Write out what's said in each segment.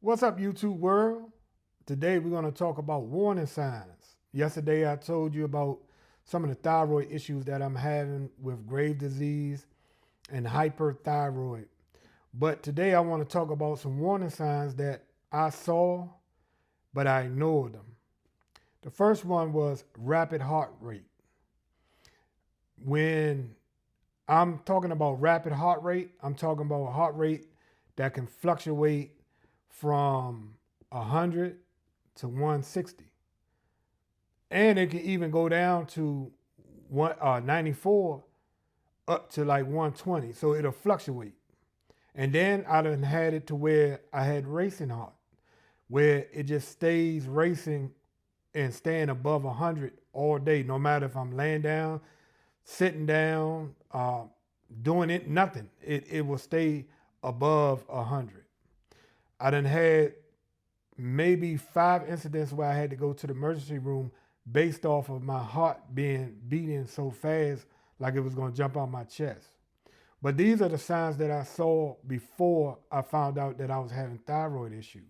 What's up, YouTube world? Today we're going to talk about warning signs. Yesterday I told you about some of the thyroid issues that I'm having with Graves' disease and hyperthyroid. But today I want to talk about some warning signs that I saw, but I ignored them. The first one was rapid heart rate. When I'm talking about rapid heart rate, I'm talking about a heart rate that can fluctuate from 100 to 160. And it can even go down to 94 up to like 120. So it'll fluctuate. And then I done had it to where I had racing heart, where it just stays racing and staying above 100 all day, no matter if I'm laying down, sitting down, doing it, nothing. It will stay above 100. I done had maybe 5 incidents where I had to go to the emergency room based off of my heart beating so fast like it was going to jump out my chest. But these are the signs that I saw before I found out that I was having thyroid issues.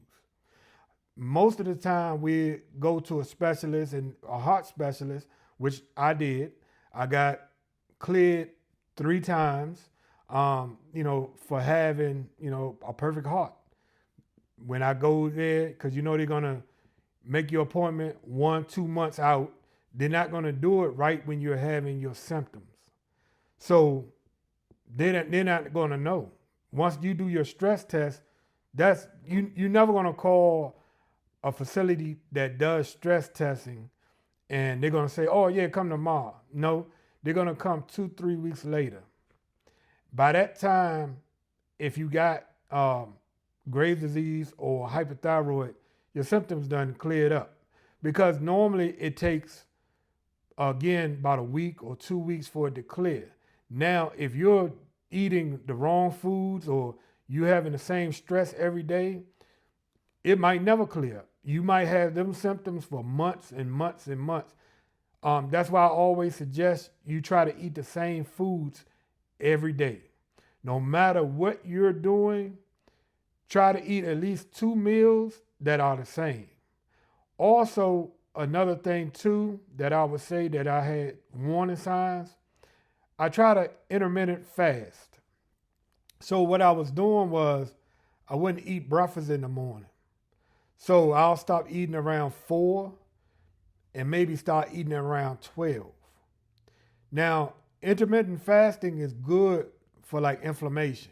Most of the time we go to a specialist, and a heart specialist, which I did. I got cleared 3 times, for having, a perfect heart. When I go there, because they're gonna make your appointment 1-2 months out, they're not gonna do it right when you're having your symptoms. So they're not gonna know. Once you do your stress test, that's you're never gonna call a facility that does stress testing and they're gonna say, oh yeah, come tomorrow. No, they're gonna come 2-3 weeks later. By that time, if you got Graves' disease or hyperthyroid, your symptoms done cleared up. Because normally it takes, again, about a week or 2 weeks for it to clear. Now, if you're eating the wrong foods or you having the same stress every day, it might never clear up. You might have them symptoms for months and months and months. That's why I always suggest you try to eat the same foods every day. No matter what you're doing, try to eat at least 2 meals that are the same. Also, another thing too that I would say that I had warning signs, I try to intermittent fast. So what I was doing was I wouldn't eat breakfast in the morning. So I'll stop eating around 4 and maybe start eating around 12. Now, intermittent fasting is good for like inflammation.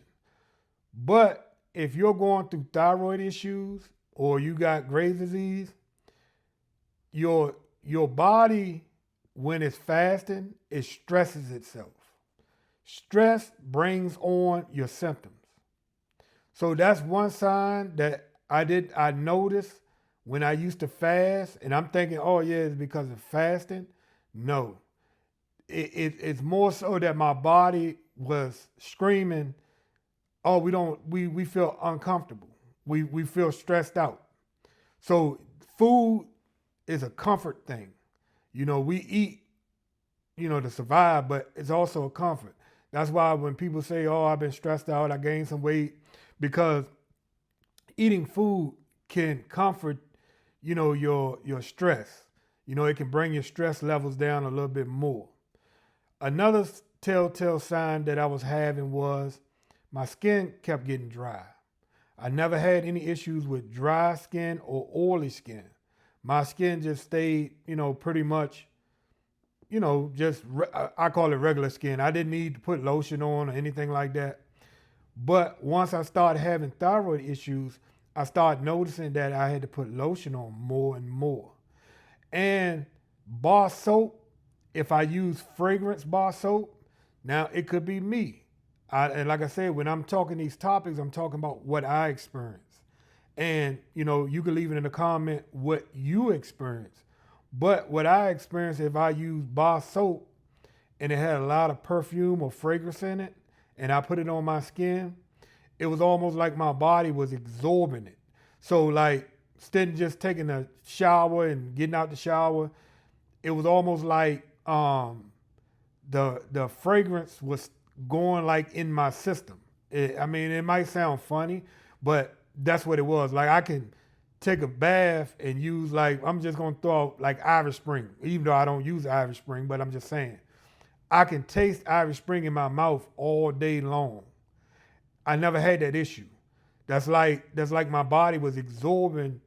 But if you're going through thyroid issues or you got Graves' disease, your body, when it's fasting, it stresses itself. Stress brings on your symptoms. So that's one sign that I noticed when I used to fast, and I'm thinking, oh yeah, it's because of fasting. No, it's more so that my body was screaming, oh, we feel uncomfortable. We feel stressed out. So food is a comfort thing. We eat, to survive, but it's also a comfort. That's why when people say, oh, I've been stressed out, I gained some weight, because eating food can comfort, your stress. It can bring your stress levels down a little bit more. Another telltale sign that I was having was my skin kept getting dry. I never had any issues with dry skin or oily skin. My skin just stayed, pretty much, I call it regular skin. I didn't need to put lotion on or anything like that. But once I started having thyroid issues, I started noticing that I had to put lotion on more and more. And bar soap, if I use fragrance bar soap, now it could be me. And like I said, when I'm talking these topics, I'm talking about what I experience. And, you can leave it in the comment what you experience. But what I experienced, if I use bar soap and it had a lot of perfume or fragrance in it, and I put it on my skin, it was almost like my body was absorbing it. So like, instead of just taking a shower and getting out the shower, it was almost like the fragrance was going like in my system. It might sound funny, but that's what it was. Like I can take a bath and use like, I'm just gonna throw out like Irish Spring, even though I don't use Irish Spring, but I'm just saying I can taste Irish Spring in my mouth all day long. I never had that issue. That's like my body was absorbing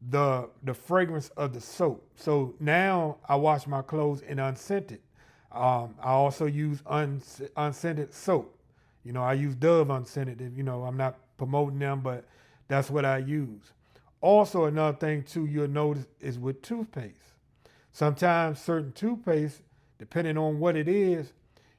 the fragrance of the soap. So now I wash my clothes in unscented. I also use unscented soap. I use Dove unscented. I'm not promoting them, but that's what I use. Also, another thing too you'll notice is with toothpaste. Sometimes certain toothpaste, depending on what it is,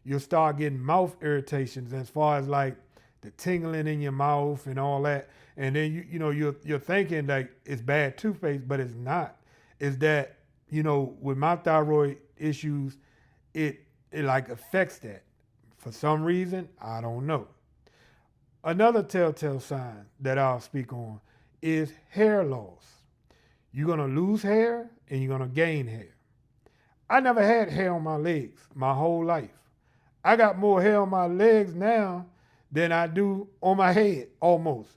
you'll start getting mouth irritations as far as like the tingling in your mouth and all that. And then you're thinking like it's bad toothpaste, but it's not. It's that, with my thyroid issues, it like affects that. For some reason, I don't know. Another telltale sign that I'll speak on is hair loss. You're gonna lose hair and you're gonna gain hair. I never had hair on my legs my whole life. I got more hair on my legs now than I do on my head, almost.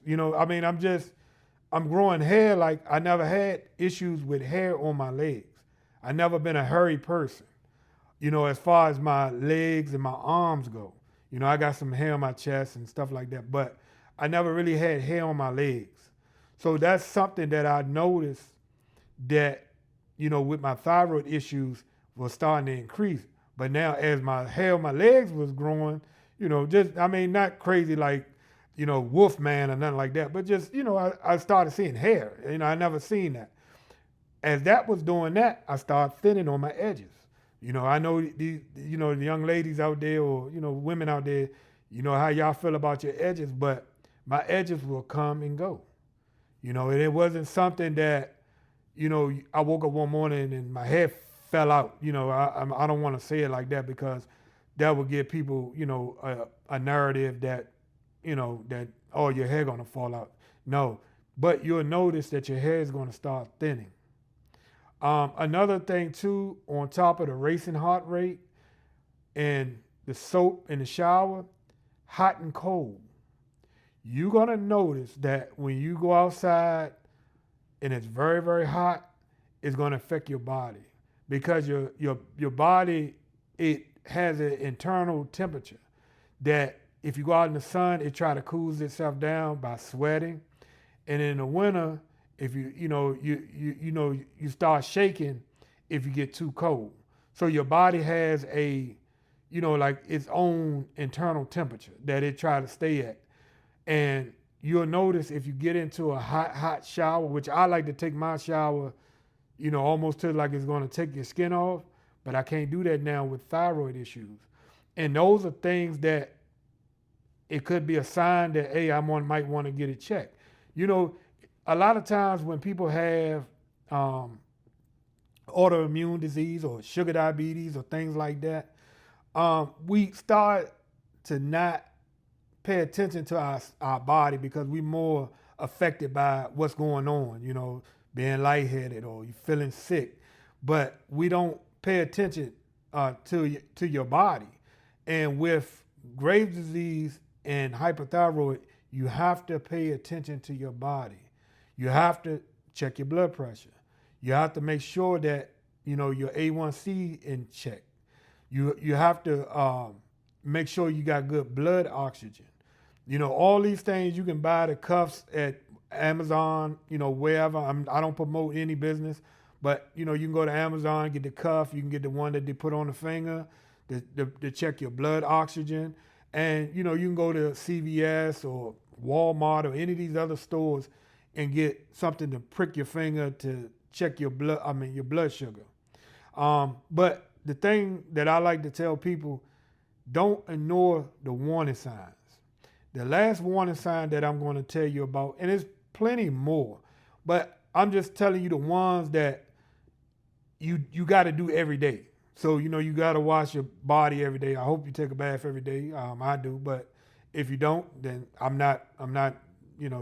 I'm growing hair. Like I never had issues with hair on my legs. I never been a hairy person, as far as my legs and my arms go. I got some hair on my chest and stuff like that, but I never really had hair on my legs. So that's something that I noticed that, with my thyroid issues was starting to increase. But now as my hair on my legs was growing, not crazy like, wolf man or nothing like that, but just, I started seeing hair. I never seen that. As that was doing that, I started thinning on my edges. I know the young ladies out there or, women out there, how y'all feel about your edges, but my edges will come and go. And it wasn't something that, I woke up one morning and my hair fell out. I don't want to say it like that because that would give people, a narrative that, that, oh, your hair gonna fall out. No, but you'll notice that your hair is gonna start thinning. Another thing too, on top of the racing heart rate and the soap in the shower, hot and cold. You're gonna notice that when you go outside and it's very, very hot, it's gonna affect your body because your body, it has an internal temperature that if you go out in the sun, it try to cool itself down by sweating. And in the winter, if you start shaking if you get too cold. So your body has a, like its own internal temperature that it try to stay at. And you'll notice if you get into a hot shower, which I like to take my shower, almost to like it's going to take your skin off, but I can't do that now with thyroid issues. And those are things that it could be a sign that, hey, might want to get it checked. A lot of times when people have autoimmune disease or sugar diabetes or things like that, we start to not pay attention to our body because we're more affected by what's going on, being lightheaded or you feeling sick. But we don't pay attention to your body. And with Graves' disease and hyperthyroid, you have to pay attention to your body. You have to check your blood pressure. You have to make sure that, your A1C in check. You have to make sure you got good blood oxygen. All these things you can buy the cuffs at Amazon, wherever. I don't promote any business, but you can go to Amazon, get the cuff. You can get the one that they put on the finger to check your blood oxygen. And you can go to CVS or Walmart or any of these other stores and get something to prick your finger to check your blood sugar. But the thing that I like to tell people, don't ignore the warning signs. The last warning sign that I'm going to tell you about, and there's plenty more, but I'm just telling you the ones that you got to do every day. So, you got to wash your body every day. I hope you take a bath every day. I do, but if you don't, then I'm not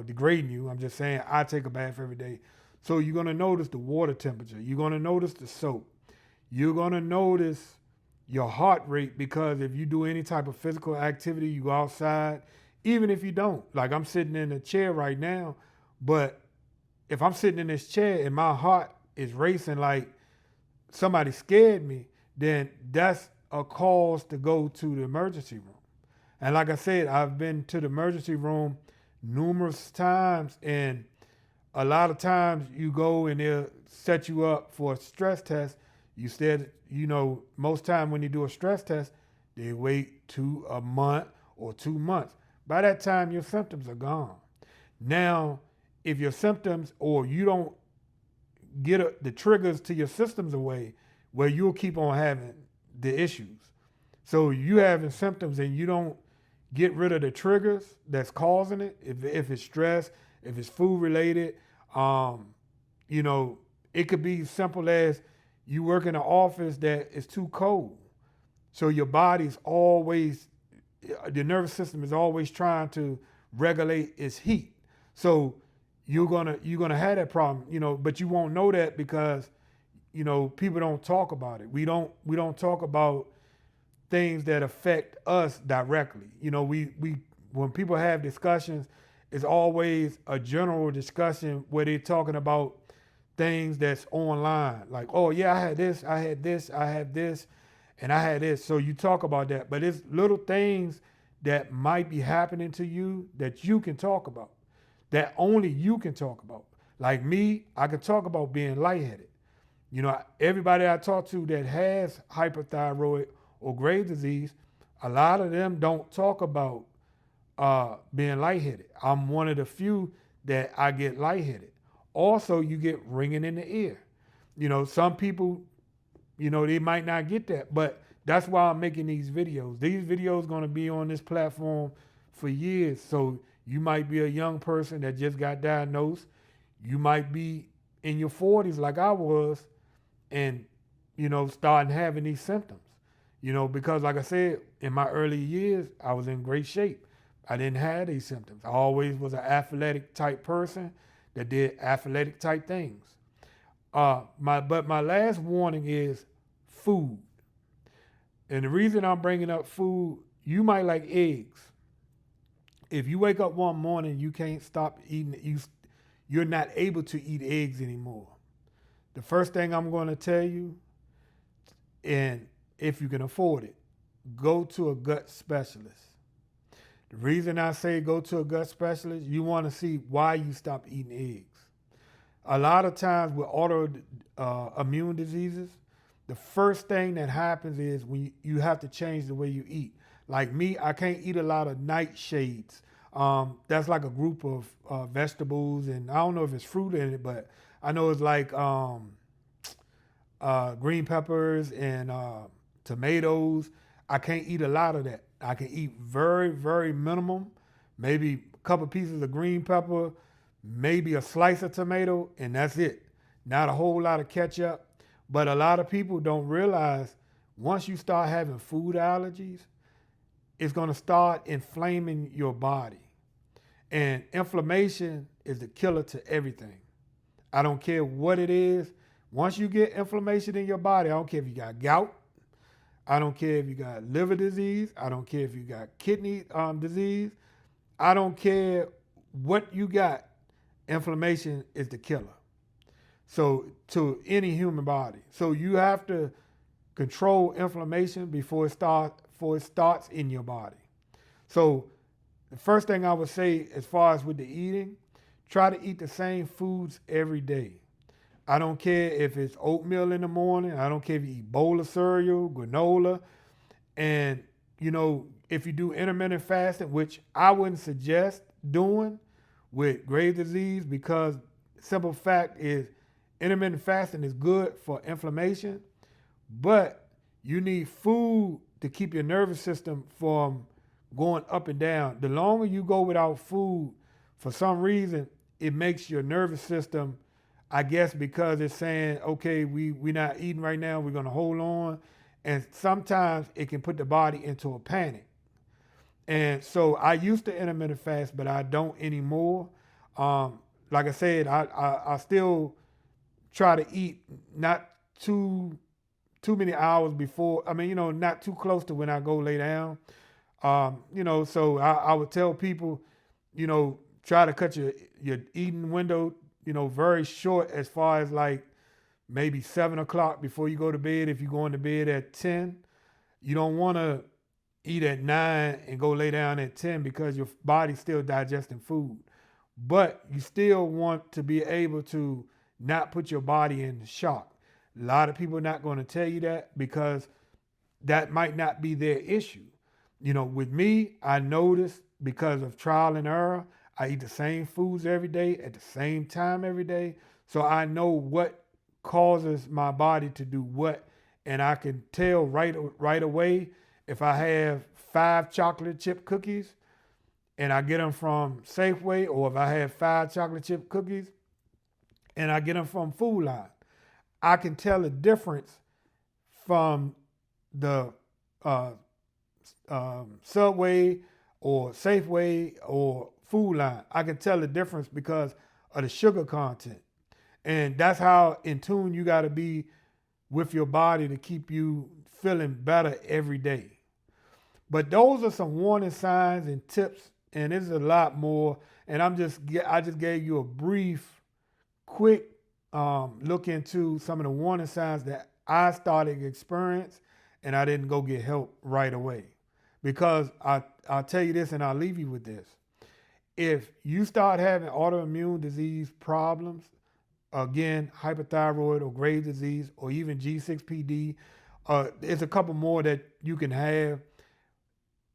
degrading you. I'm just saying I take a bath every day. So you're going to notice the water temperature. You're going to notice the soap. You're going to notice your heart rate because if you do any type of physical activity, you go outside, even if you don't. Like I'm sitting in a chair right now, but if I'm sitting in this chair and my heart is racing like somebody scared me, then that's a cause to go to the emergency room. And like I said, I've been to the emergency room numerous times, and a lot of times you go and they'll set you up for a stress test. You said, most time when you do a stress test, they wait a month or 2 months. By that time, your symptoms are gone. Now, if your symptoms or you don't get the triggers to your systems away, where you'll keep on having the issues. So you having symptoms and you don't get rid of the triggers that's causing it. If it's stress, if it's food related, it could be simple as you work in an office that is too cold. So your body's always, the nervous system is always trying to regulate its heat. So you're gonna have that problem, but you won't know that because, people don't talk about it. We don't talk about things that affect us directly. We when people have discussions, it's always a general discussion where they're talking about things that's online. Like, oh yeah, I had this, I had this, I have this, and I had this. So you talk about that. But it's little things that might be happening to you that you can talk about, that only you can talk about. Like me, I can talk about being lightheaded. Everybody I talk to that has hyperthyroid or Graves' disease, a lot of them don't talk about being lightheaded. I'm one of the few that I get lightheaded. Also, you get ringing in the ear. Some people, they might not get that, but that's why I'm making these videos. These videos going to be on this platform for years. So you might be a young person that just got diagnosed. You might be in your 40s like I was and, starting having these symptoms. Because like I said, in my early years, I was in great shape. I didn't have these symptoms. I always was an athletic type person that did athletic type things. But my last warning is food. And the reason I'm bringing up food, you might like eggs. If you wake up one morning, you can't stop eating, you're not able to eat eggs anymore. The first thing I'm going to tell you, and if you can afford it, go to a gut specialist. The reason I say go to a gut specialist, you want to see why you stopped eating eggs. A lot of times with autoimmune diseases, the first thing that happens is you have to change the way you eat. Like me, I can't eat a lot of nightshades. That's like a group of vegetables, and I don't know if it's fruit in it, but I know it's like green peppers and tomatoes. I can't eat a lot of that. I can eat very, very minimum, maybe a couple pieces of green pepper, maybe a slice of tomato, and that's it. Not a whole lot of ketchup. But a lot of people don't realize once you start having food allergies, it's going to start inflaming your body. And inflammation is the killer to everything. I don't care what it is. Once you get inflammation in your body, I don't care if you got gout. I don't care if you got liver disease. I don't care if you got kidney disease. I don't care what you got. Inflammation is the killer. So to any human body. So you have to control inflammation before it starts in your body. So the first thing I would say as far as with the eating, try to eat the same foods every day. I don't care if it's oatmeal in the morning. I don't care if you eat bowl of cereal, granola. And, if you do intermittent fasting, which I wouldn't suggest doing with Graves' disease, because simple fact is intermittent fasting is good for inflammation, but you need food to keep your nervous system from going up and down. The longer you go without food, for some reason, it makes your nervous system, I guess because it's saying, okay, we're not eating right now, we're going to hold on. And sometimes it can put the body into a panic. And so I used to intermittent fast, but I don't anymore. Like I said, I still try to eat not too many hours before. Not too close to when I go lay down. So I would tell people, try to cut your eating window, very short, as far as like maybe 7 o'clock before you go to bed. If you're going to bed at 10, you don't want to eat at 9 and go lay down at 10, because your body's still digesting food. But you still want to be able to not put your body in shock. A lot of people are not going to tell you that, because that might not be their issue. With me, I noticed, because of trial and error, I eat the same foods every day at the same time every day. So I know what causes my body to do what. And I can tell right away if I have 5 chocolate chip cookies and I get them from Safeway, or if I have 5 chocolate chip cookies and I get them from Food Line. I can tell the difference from the Subway or Safeway or Food Line. I can tell the difference because of the sugar content. And that's how in tune you got to be with your body to keep you feeling better every day. But those are some warning signs and tips, and there's a lot more. And I just gave you a brief, quick look into some of the warning signs that I started to experience, and I didn't go get help right away. Because I'll tell you this, and I'll leave you with this. If you start having autoimmune disease problems, again, hyperthyroid or Graves' disease, or even G6PD, there's a couple more that you can have.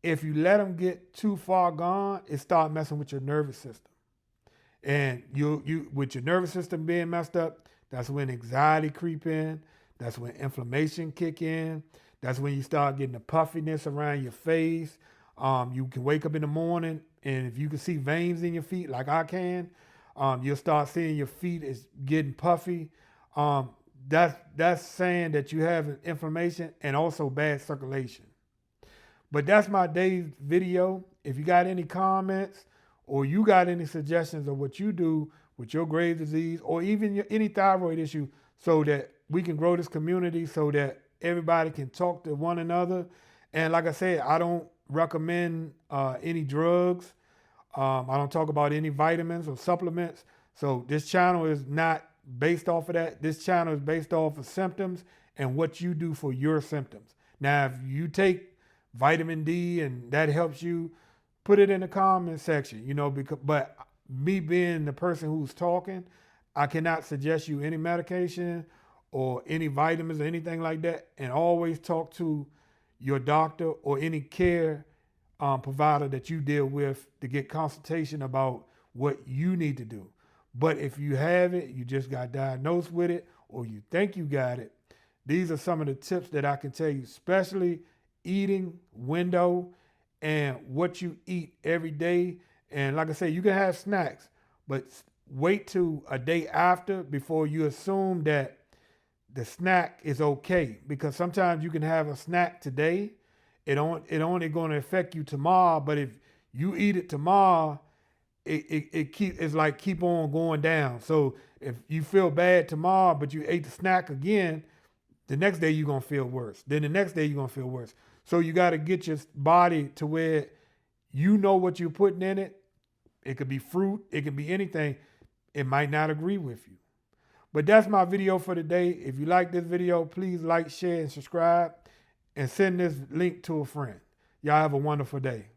If you let them get too far gone, it starts messing with your nervous system. And you with your nervous system being messed up, that's when anxiety creep in. That's when inflammation kick in. That's when you start getting the puffiness around your face. You can wake up in the morning, and if you can see veins in your feet like I can, you'll start seeing your feet is getting puffy. That's saying that you have inflammation and also bad circulation. But that's my day's video. If you got any comments, or you got any suggestions of what you do with your Graves' disease, or even any thyroid issue, so that we can grow this community, so that everybody can talk to one another. And like I said, I don't recommend any drugs. I don't talk about any vitamins or supplements. So this channel is not based off of that. This channel is based off of symptoms and what you do for your symptoms. Now, if you take vitamin D and that helps you, put it in the comment section, but me being the person who's talking, I cannot suggest you any medication or any vitamins or anything like that. And always talk to your doctor or any care provider that you deal with to get consultation about what you need to do. But if you have it, you just got diagnosed with it, or you think you got it, these are some of the tips that I can tell you, especially eating window and what you eat every day. And like I say, you can have snacks, but wait till a day after before you assume that the snack is okay. Because sometimes you can have a snack today, it only going to affect you tomorrow. But if you eat it tomorrow, it's like keep on going down. So if you feel bad tomorrow, but you ate the snack again, the next day you're going to feel worse. Then the next day you're going to feel worse. So you got to get your body to where you know what you're putting in it. It could be fruit. It could be anything. It might not agree with you. But that's my video for today. If you like this video, please like, share, and subscribe. And send this link to a friend. Y'all have a wonderful day.